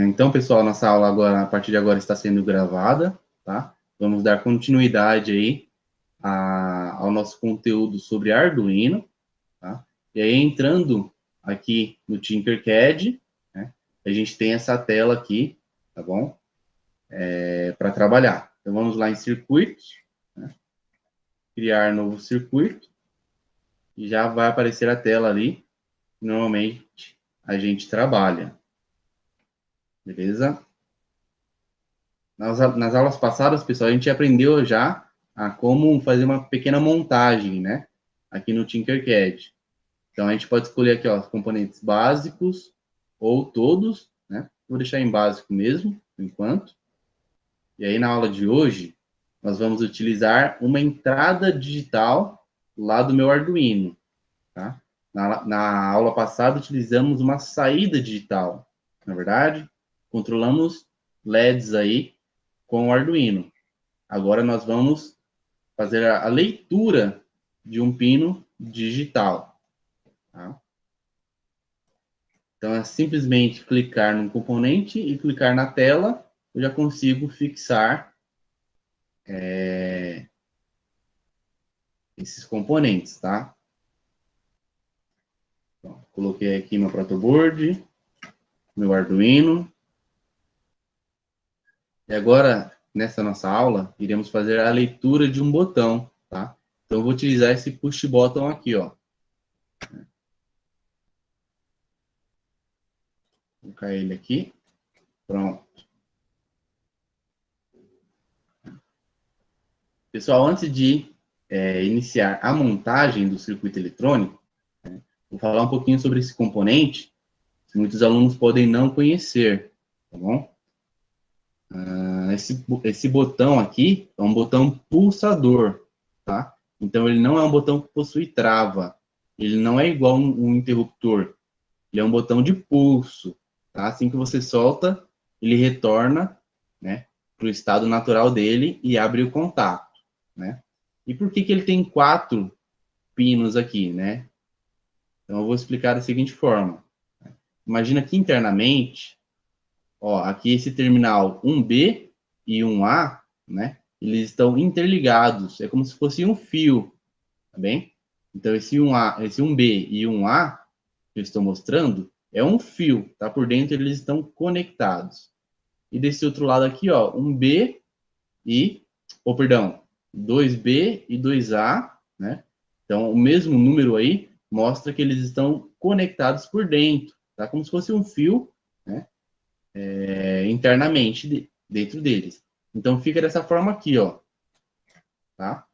Então, pessoal, nossa aula agora, a partir de agora, está sendo gravada, tá? Vamos dar continuidade aí ao nosso conteúdo sobre Arduino, tá? E aí, entrando aqui no Tinkercad, né, a gente tem essa tela aqui, tá bom? Para trabalhar. Então, vamos lá em circuitos, né? Criar novo circuito, e já vai aparecer a tela ali, normalmente a gente trabalha. Beleza? Nas aulas passadas, pessoal, a gente aprendeu já a como fazer uma pequena montagem, né? Aqui no Tinkercad. Então, a gente pode escolher aqui, ó, os componentes básicos ou todos, né? Vou deixar em básico mesmo, por enquanto. E aí, na aula de hoje, nós vamos utilizar uma entrada digital lá do meu Arduino, tá? Na aula passada, utilizamos uma saída digital, na verdade. Controlamos LEDs aí com o Arduino. Agora nós vamos fazer a leitura de um pino digital. Tá? Então, é simplesmente clicar no componente e clicar na tela, eu já consigo fixar esses componentes, tá? Então, coloquei aqui meu protoboard, meu Arduino. E agora, nessa nossa aula, iremos fazer a leitura de um botão, tá? Então, eu vou utilizar esse push button aqui, ó. Vou colocar ele aqui. Pronto. Pessoal, antes de iniciar a montagem do circuito eletrônico, vou falar um pouquinho sobre esse componente, que muitos alunos podem não conhecer, tá bom? Esse botão aqui é um botão pulsador, tá? Então, ele não é um botão que possui trava. Ele não é igual um interruptor. Ele é um botão de pulso, tá? Assim que você solta, ele retorna, né, para o estado natural dele e abre o contato, né? E por que ele tem 4 pinos aqui, né? Então, eu vou explicar da seguinte forma. Imagina que internamente, ó, aqui esse terminal 1B e 1A, né? Eles estão interligados, é como se fosse um fio, tá bem? Então, esse 1A, esse 1B e 1A que eu estou mostrando é um fio, tá? Por dentro eles estão conectados. E desse outro lado aqui, ó, 1B e, perdão, 2B e 2A, né? Então, o mesmo número aí mostra que eles estão conectados por dentro, tá? Como se fosse um fio, né? Internamente dentro deles. Então, fica dessa forma aqui, ó, tá?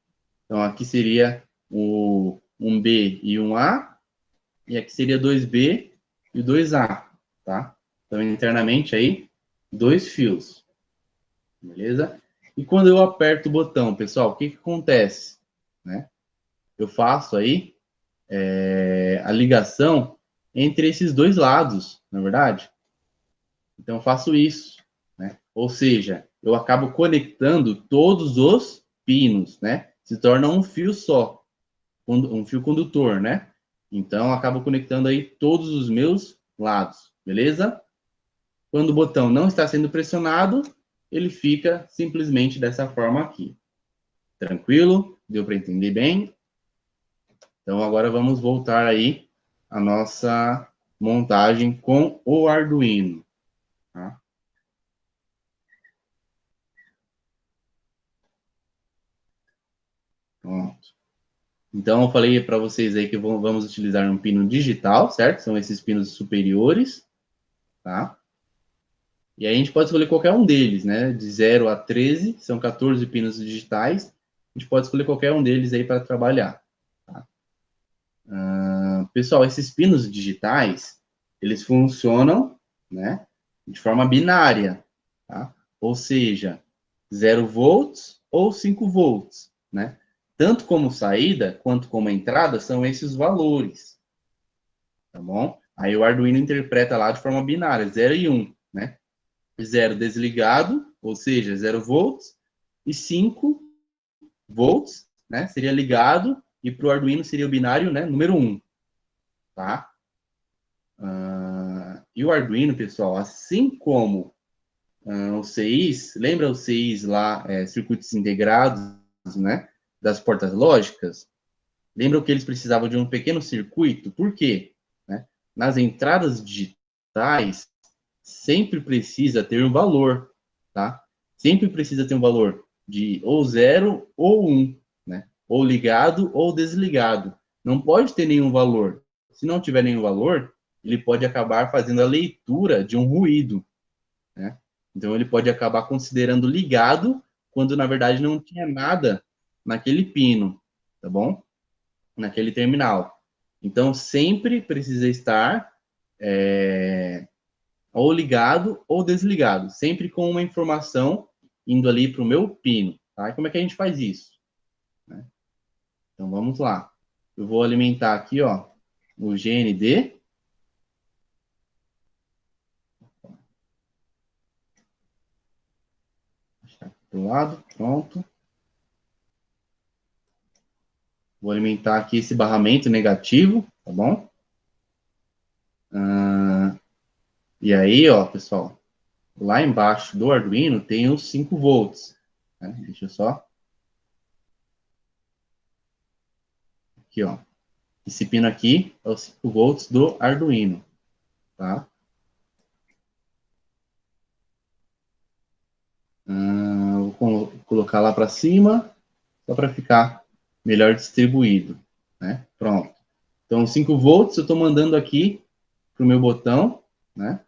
Então, aqui seria o 1B e 1A, e aqui seria 2B e 2A, tá? Então, internamente aí, 2 fios, beleza? E quando eu aperto o botão, pessoal, o que acontece? Né? Eu faço aí a ligação entre esses dois lados, na verdade? Então, eu faço isso, né? Ou seja, eu acabo conectando todos os pinos, né? Se torna um fio só, um fio condutor, né? Então, eu acabo conectando aí todos os meus lados, beleza? Quando o botão não está sendo pressionado, ele fica simplesmente dessa forma aqui. Tranquilo? Deu para entender bem? Então, agora vamos voltar aí à nossa montagem com o Arduino. Tá? Pronto. Então, eu falei para vocês aí que vamos utilizar um pino digital, certo? São esses pinos superiores, tá? E aí a gente pode escolher qualquer um deles, né? De 0 a 13, são 14 pinos digitais. A gente pode escolher qualquer um deles aí para trabalhar. Tá? Pessoal, esses pinos digitais, eles funcionam, né, de forma binária, tá? Ou seja, 0 volts ou 5 volts, né? Tanto como saída quanto como entrada são esses valores, tá bom? Aí o Arduino interpreta lá de forma binária, 0 e 1, né? 0 desligado, ou seja, 0 volts, e 5 volts, né? Seria ligado, e para o Arduino seria o binário, né? Número 1, tá? E o Arduino, pessoal, assim como o CIs, lembra o CIs lá, circuitos integrados, né, das portas lógicas? Lembram que eles precisavam de um pequeno circuito? Por quê? Né? Nas entradas digitais, sempre precisa ter um valor, tá? Sempre precisa ter um valor de ou 0 ou 1, né? Ou ligado ou desligado. Não pode ter nenhum valor. Se não tiver nenhum valor, ele pode acabar fazendo a leitura de um ruído, né? Então, ele pode acabar considerando ligado, quando, na verdade, não tinha nada naquele pino, tá bom? Naquele terminal. Então, sempre precisa estar ou ligado ou desligado, sempre com uma informação indo ali para o meu pino. Tá? E como é que a gente faz isso? Né? Então, vamos lá. Eu vou alimentar aqui, ó, o GND. Deixar aqui do lado, pronto. Vou alimentar aqui esse barramento negativo, tá bom? E aí, ó, pessoal, lá embaixo do Arduino tem os 5 volts. Né? Deixa eu só... Aqui, ó. Esse pino aqui é os 5 volts do Arduino, tá? Vou colocar lá para cima, só para ficar melhor distribuído, né? Pronto. Então, 5 volts eu estou mandando aqui para o meu botão, né?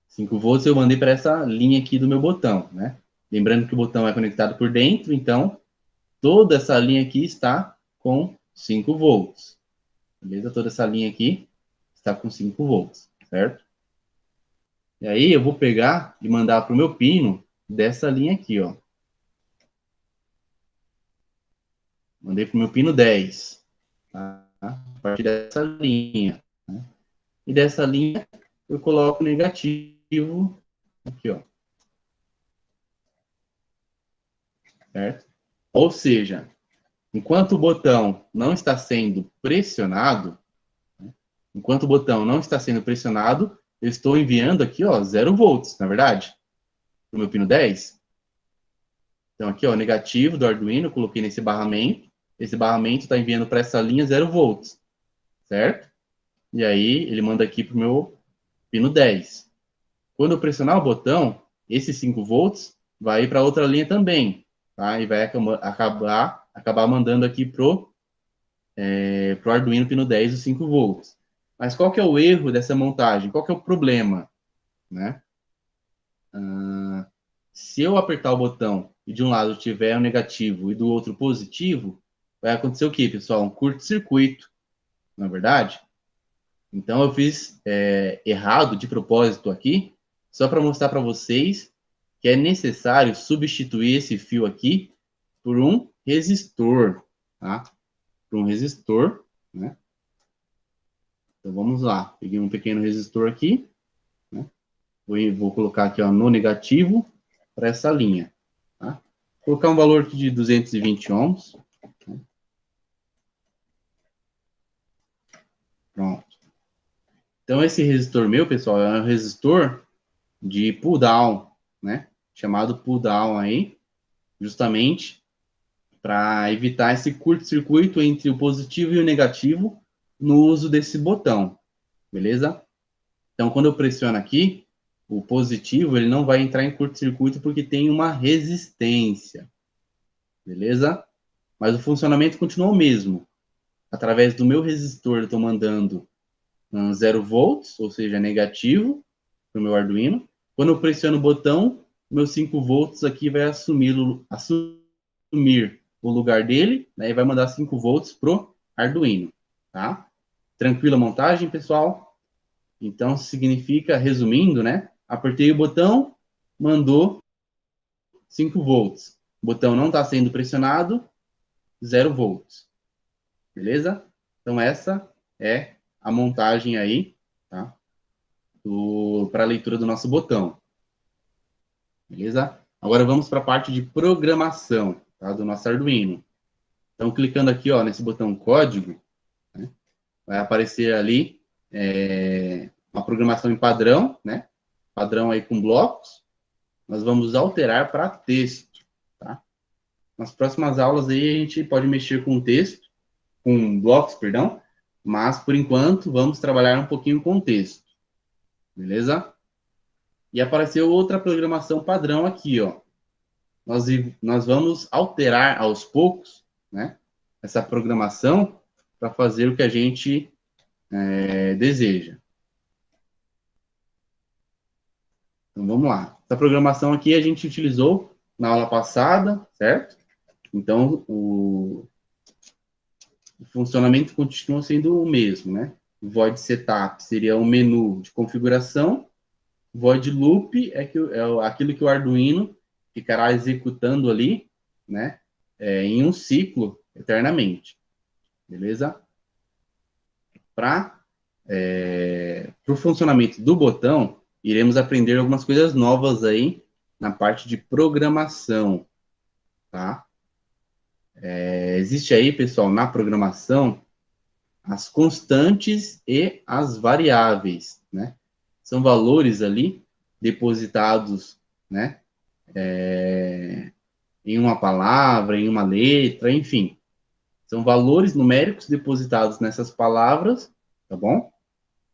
5 volts eu mandei para essa linha aqui do meu botão, né? Lembrando que o botão é conectado por dentro, então toda essa linha aqui está com 5 volts. Beleza? Toda essa linha aqui está com 5 volts, certo? E aí eu vou pegar e mandar para o meu pino dessa linha aqui, ó. Mandei para o meu pino 10. Tá? A partir dessa linha. Né? E dessa linha eu coloco negativo aqui, ó. Certo? Ou seja, enquanto o botão não está sendo pressionado, enquanto o botão não está sendo pressionado, eu estou enviando aqui, ó, 0 volts, na verdade, para o meu pino 10. Então, aqui, ó, negativo do Arduino, coloquei nesse barramento. Esse barramento está enviando para essa linha 0 volts, certo? E aí, ele manda aqui para o meu pino 10. Quando eu pressionar o botão, esses 5 volts vai para outra linha também, tá? E vai acabar mandando aqui pro Arduino pino 10 os 5 volts. Mas qual que é o erro dessa montagem? Qual que é o problema? Né? Se eu apertar o botão e de um lado tiver um negativo e do outro positivo, vai acontecer o quê, pessoal? Um curto-circuito, na verdade? Então, eu fiz errado de propósito aqui, só para mostrar para vocês que é necessário substituir esse fio aqui por um resistor, tá? Por um resistor, né? Então, vamos lá. Peguei um pequeno resistor aqui, né? Vou colocar aqui, ó, no negativo para essa linha, tá? Vou colocar um valor aqui de 220 ohms. Pronto. Então, esse resistor meu, pessoal, é um resistor de pull down, né? Chamado pull down aí, justamente para evitar esse curto-circuito entre o positivo e o negativo no uso desse botão, beleza? Então, quando eu pressiono aqui, o positivo ele não vai entrar em curto-circuito porque tem uma resistência, beleza? Mas o funcionamento continua o mesmo. Através do meu resistor, eu estou mandando 0 volts, ou seja, negativo, para o meu Arduino. Quando eu pressiono o botão, meus 5 volts aqui vai assumir o lugar dele, né, e vai mandar 5 volts pro Arduino, tá? Tranquila a montagem, pessoal? Então, significa, resumindo, né? Apertei o botão, mandou 5 volts. O botão não está sendo pressionado, 0 volts. Beleza? Então, essa é a montagem aí, tá? Para a leitura do nosso botão. Beleza? Agora vamos para a parte de programação, tá? Do nosso Arduino. Então, clicando aqui, ó, nesse botão código, né, vai aparecer ali uma programação em padrão, né? Padrão aí com blocos. Nós vamos alterar para texto, tá? Nas próximas aulas aí a gente pode mexer com texto, com blocos, perdão, mas por enquanto vamos trabalhar um pouquinho com texto, beleza? E apareceu outra programação padrão aqui, ó. Nós vamos alterar aos poucos, né? Essa programação para fazer o que a gente deseja. Então vamos lá. Essa programação aqui a gente utilizou na aula passada, certo? Então o funcionamento continua sendo o mesmo, né? O void setup seria um menu de configuração, void loop é aquilo que o Arduino ficará executando ali, né? Em um ciclo eternamente, beleza? Para o funcionamento do botão, iremos aprender algumas coisas novas aí na parte de programação, tá? Existe aí, pessoal, na programação, as constantes e as variáveis, né? São valores ali depositados, né? Em uma palavra, em uma letra, enfim. São valores numéricos depositados nessas palavras, tá bom?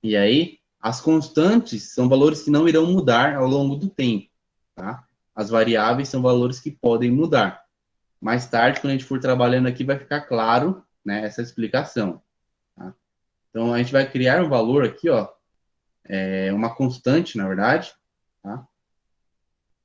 E aí, as constantes são valores que não irão mudar ao longo do tempo, tá? As variáveis são valores que podem mudar. Mais tarde, quando a gente for trabalhando aqui, vai ficar claro, né, essa explicação. Tá? Então, a gente vai criar um valor aqui, ó, uma constante, na verdade, tá?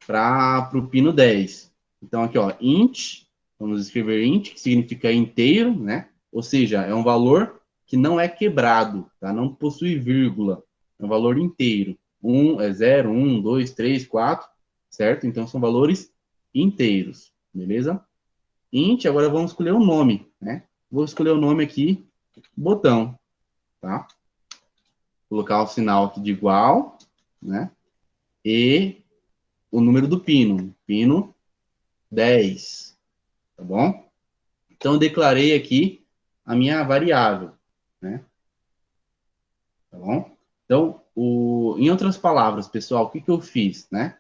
Para o pino 10. Então, aqui, ó, int, vamos escrever int, que significa inteiro, né? Ou seja, é um valor que não é quebrado, tá? Não possui vírgula, é um valor inteiro. 0, 1, 2, 3, 4, certo? Então, são valores inteiros, beleza? Int, agora vamos escolher um nome, né? Vou escolher o nome aqui, botão, tá? Colocar o sinal aqui de igual, né? E o número do pino 10, tá bom? Então, eu declarei aqui a minha variável, né? Tá bom? Então, em outras palavras, pessoal, o que eu fiz, né?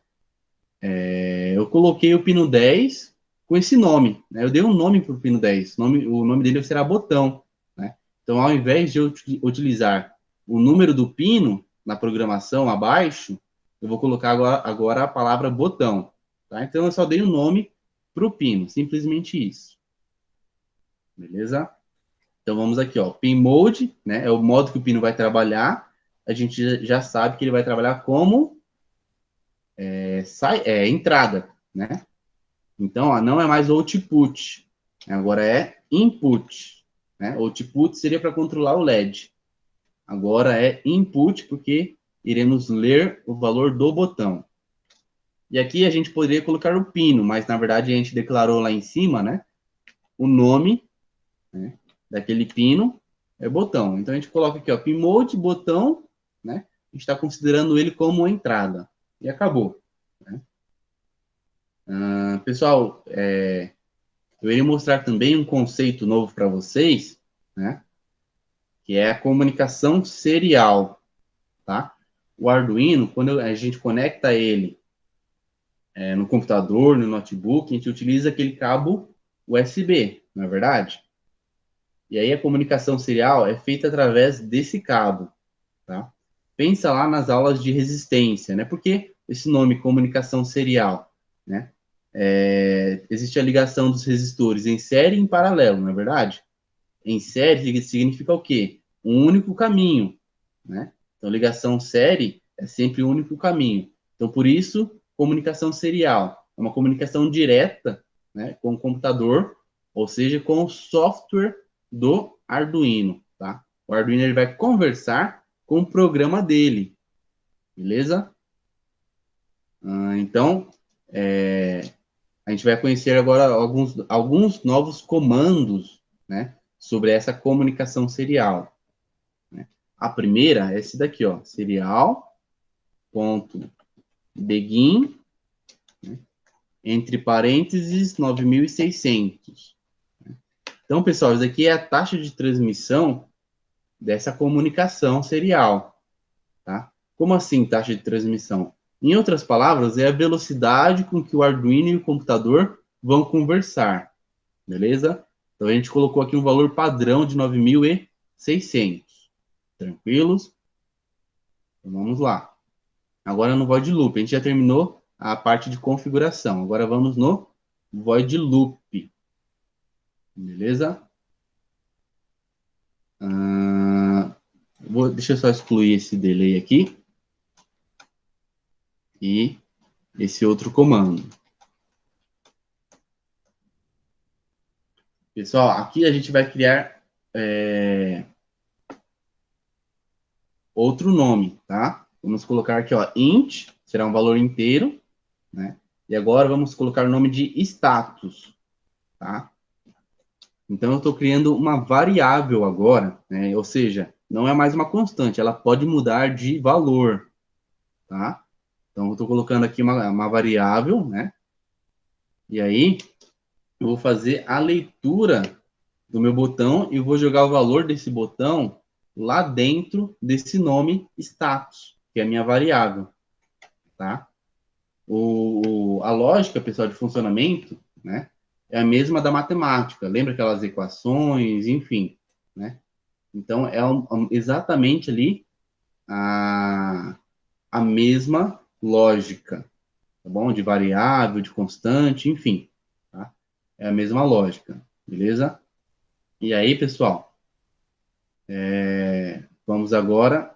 Eu coloquei o pino 10 com esse nome, né? Eu dei um nome para o pino 10, o nome dele será botão, né? Então, ao invés de eu utilizar o número do pino na programação abaixo, eu vou colocar agora a palavra botão, tá? Então, eu só dei o nome para o pino, simplesmente isso. Beleza? Então, vamos aqui, ó, pin mode, né? É o modo que o pino vai trabalhar. A gente já sabe que ele vai trabalhar como entrada, né? Então, ó, não é mais output, agora é input, né? Output seria para controlar o LED. Agora é input, porque iremos ler o valor do botão. E aqui a gente poderia colocar o pino, mas na verdade a gente declarou lá em cima, né? O nome, né, daquele pino é botão. Então a gente coloca aqui, ó, pin mode, botão, né? A gente está considerando ele como entrada. E acabou. Né? Pessoal, eu irei mostrar também um conceito novo para vocês, né? Que é a comunicação serial, tá? O Arduino, quando a gente conecta ele no computador, no notebook, a gente utiliza aquele cabo USB, não é verdade? E aí a comunicação serial é feita através desse cabo, tá? Pensa lá nas aulas de resistência, né? Por que esse nome comunicação serial, né? Existe a ligação dos resistores em série e em paralelo, não é verdade? Em série significa o quê? Um único caminho, né? Então, ligação série é sempre o único caminho. Então, por isso, comunicação serial. É uma comunicação direta, né, com o computador, ou seja, com o software do Arduino, tá? O Arduino ele vai conversar com o programa dele, beleza? Então, a gente vai conhecer agora alguns novos comandos, né, sobre essa comunicação serial. Né? A primeira é esse daqui, ó, serial.begin, né, entre parênteses 9600. Então, pessoal, isso aqui é a taxa de transmissão dessa comunicação serial, tá? Como assim taxa de transmissão? Em outras palavras, é a velocidade com que o Arduino e o computador vão conversar, beleza? Então, a gente colocou aqui um valor padrão de 9.600. Tranquilos? Então, vamos lá. Agora no void loop. A gente já terminou a parte de configuração. Agora vamos no void loop. Beleza? Deixa eu só excluir esse delay aqui. E esse outro comando. Pessoal, aqui a gente vai criar outro nome, tá? Vamos colocar aqui, ó, int, será um valor inteiro, né? E agora vamos colocar o nome de status, tá? Então, eu estou criando uma variável agora, né? Ou seja, não é mais uma constante, ela pode mudar de valor, tá? Então, eu estou colocando aqui uma variável, né? E aí, eu vou fazer a leitura do meu botão e vou jogar o valor desse botão lá dentro desse nome status, que é a minha variável, tá? A lógica, pessoal, de funcionamento, né, é a mesma da matemática. Lembra aquelas equações, enfim, né? Então, é exatamente ali a mesma lógica, tá bom? De variável, de constante, enfim, tá? É a mesma lógica, beleza? E aí, pessoal, vamos agora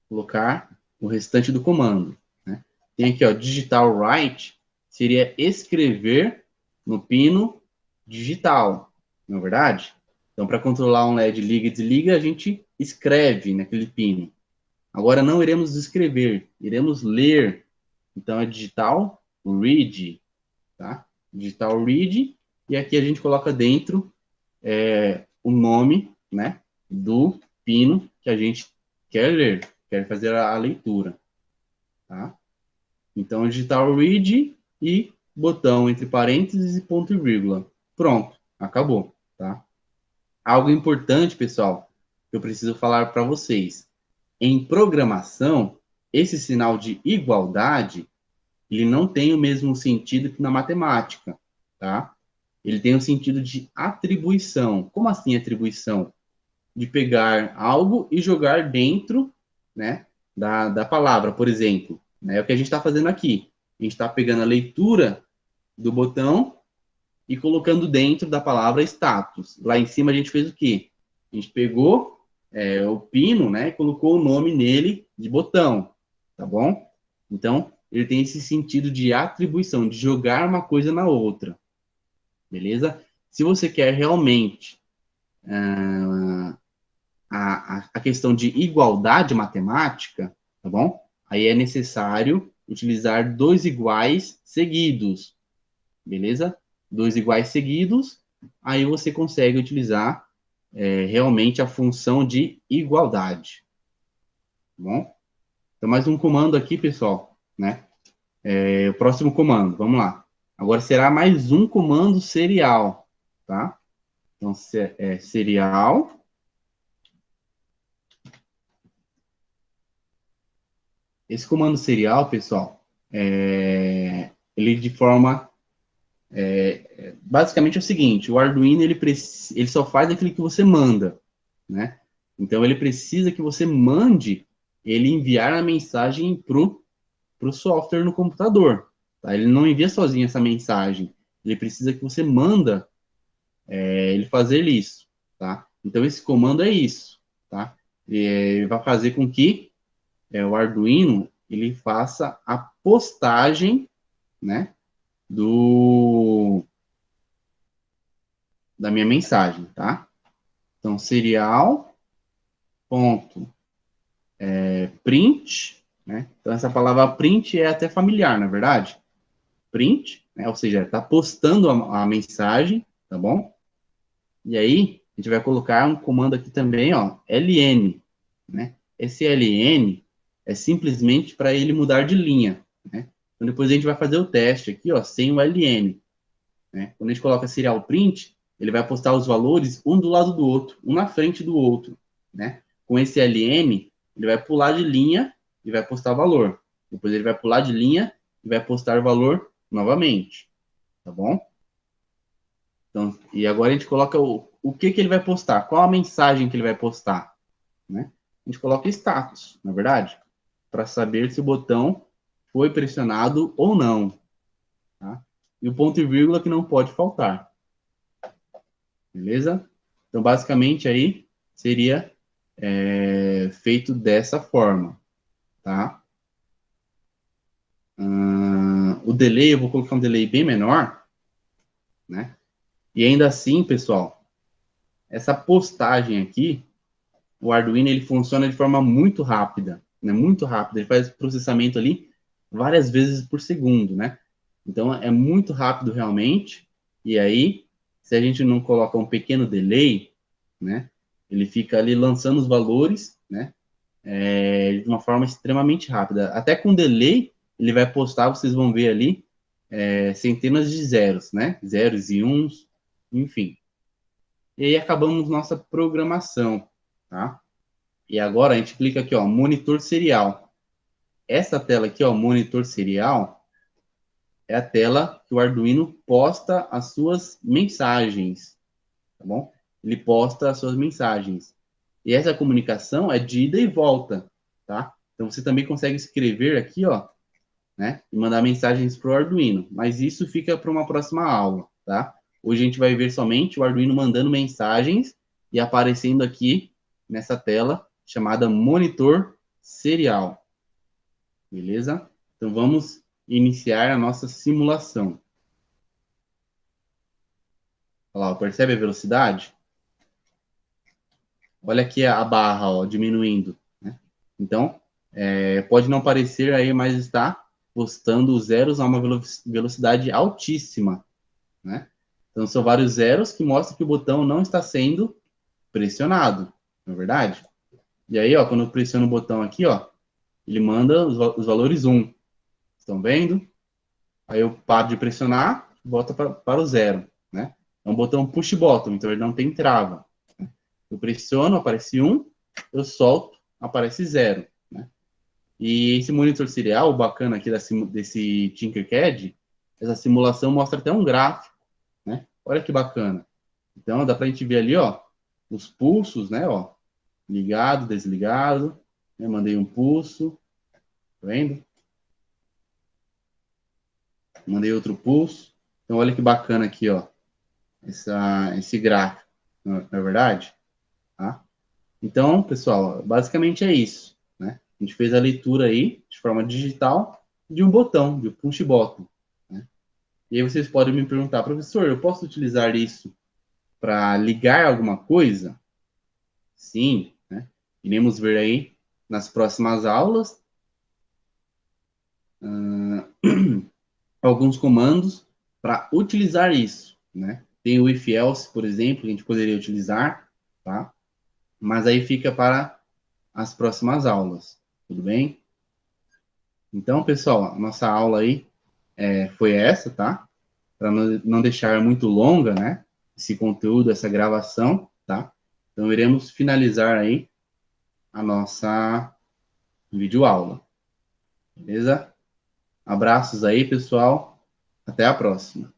colocar o restante do comando, né? Tem aqui, ó, digital write, seria escrever no pino digital, não é verdade? Então, para controlar um LED liga e desliga, a gente escreve naquele pino. Agora, não iremos escrever, iremos ler. Então, é digital read, tá? Digital read, e aqui a gente coloca dentro o nome, né, do pino que a gente quer ler, quer fazer a leitura, tá? Então, digital read e botão entre parênteses e ponto e vírgula. Pronto, acabou, tá? Algo importante, pessoal, que eu preciso falar para vocês. Em programação, esse sinal de igualdade, ele não tem o mesmo sentido que na matemática, tá? Ele tem o sentido de atribuição. Como assim atribuição? De pegar algo e jogar dentro, né, da palavra, por exemplo. Né, é o que a gente está fazendo aqui. A gente está pegando a leitura do botão e colocando dentro da palavra status. Lá em cima a gente fez o quê? A gente pegou o pino, né, e colocou o nome nele de botão, tá bom? Então, ele tem esse sentido de atribuição, de jogar uma coisa na outra, beleza? Se você quer realmente a questão de igualdade matemática, tá bom? Aí é necessário utilizar dois iguais seguidos, beleza? Dois iguais seguidos, aí você consegue utilizar realmente a função de igualdade, tá bom? Então, mais um comando aqui, pessoal, né? O próximo comando, vamos lá. Agora será mais um comando serial, tá? Então, serial. Esse comando serial, pessoal, ele de forma... basicamente é o seguinte, o Arduino, ele só faz aquilo que você manda, né? Então, ele precisa que você mande ele enviar a mensagem pro software no computador, tá? Ele não envia sozinho essa mensagem, ele precisa que você manda ele fazer isso, tá? Então, esse comando é isso, tá? Ele vai fazer com que o Arduino ele faça a postagem, né, da minha mensagem, tá? Então, serial ponto print, né? Então, essa palavra print é até familiar, na verdade. Print, né? Ou seja, está postando a mensagem, tá bom? E aí, a gente vai colocar um comando aqui também, ó, ln, né? Esse ln é simplesmente para ele mudar de linha, né? Então, depois a gente vai fazer o teste aqui, ó, sem o ln, né? Quando a gente coloca serial print, ele vai postar os valores um do lado do outro, um na frente do outro, né? Com esse LN, ele vai pular de linha e vai postar valor. Depois ele vai pular de linha e vai postar valor novamente, tá bom? Então, e agora a gente coloca o que ele vai postar, qual a mensagem que ele vai postar, né? A gente coloca status, na verdade, para saber se o botão foi pressionado ou não, tá? E o ponto e vírgula que não pode faltar. Beleza? Então, basicamente, aí seria feito dessa forma, tá? O delay, eu vou colocar um delay bem menor, né? E ainda assim, pessoal, essa postagem aqui, o Arduino, ele funciona de forma muito rápida, né? Muito rápida. Ele faz processamento ali várias vezes por segundo, né? Então, é muito rápido realmente. E aí, se a gente não coloca um pequeno delay, né? Ele fica ali lançando os valores, né? De uma forma extremamente rápida. Até com delay, ele vai postar, vocês vão ver ali, centenas de zeros, né? Zeros e uns, enfim. E aí acabamos nossa programação, tá? E agora a gente clica aqui, ó, monitor serial. Essa tela aqui, ó, monitor serial, é a tela que o Arduino posta as suas mensagens, tá bom? Ele posta as suas mensagens. E essa comunicação é de ida e volta, tá? Então você também consegue escrever aqui, ó, né? E mandar mensagens para o Arduino. Mas isso fica para uma próxima aula, tá? Hoje a gente vai ver somente o Arduino mandando mensagens e aparecendo aqui nessa tela chamada monitor serial. Beleza? Então vamos iniciar a nossa simulação. Olha lá, percebe a velocidade? Olha aqui a barra, ó, diminuindo, né? Então, pode não parecer aí, mas está postando os zeros a uma velocidade altíssima, né? Então, são vários zeros que mostram que o botão não está sendo pressionado, não é verdade? E aí, ó, quando eu pressiono o botão aqui, ó, ele manda os valores 1. Estão vendo? Aí eu paro de pressionar, volta para o zero, né? É um botão push bottom, então ele não tem trava. Eu pressiono, aparece 1, eu solto, aparece 0, né? E esse monitor serial, o bacana aqui desse Tinkercad, essa simulação mostra até um gráfico, né? Olha que bacana. Então, dá para a gente ver ali, ó, os pulsos, né, ó, ligado, desligado, né, mandei um pulso, tá vendo? Mandei outro pulso. Então, olha que bacana aqui, ó, esse gráfico, não é verdade? Tá? Então, pessoal, basicamente é isso, né? A gente fez a leitura aí, de forma digital, de um botão, de um push button, né? E aí vocês podem me perguntar, professor, eu posso utilizar isso para ligar alguma coisa? Sim, né? Iremos ver aí nas próximas aulas alguns comandos para utilizar isso, né? Tem o if else, por exemplo, que a gente poderia utilizar, tá? Mas aí fica para as próximas aulas, tudo bem? Então, pessoal, a nossa aula aí foi essa, tá? Para não deixar muito longa, né? Esse conteúdo, essa gravação, tá? Então, iremos finalizar aí a nossa videoaula, beleza? Abraços aí, pessoal. Até a próxima.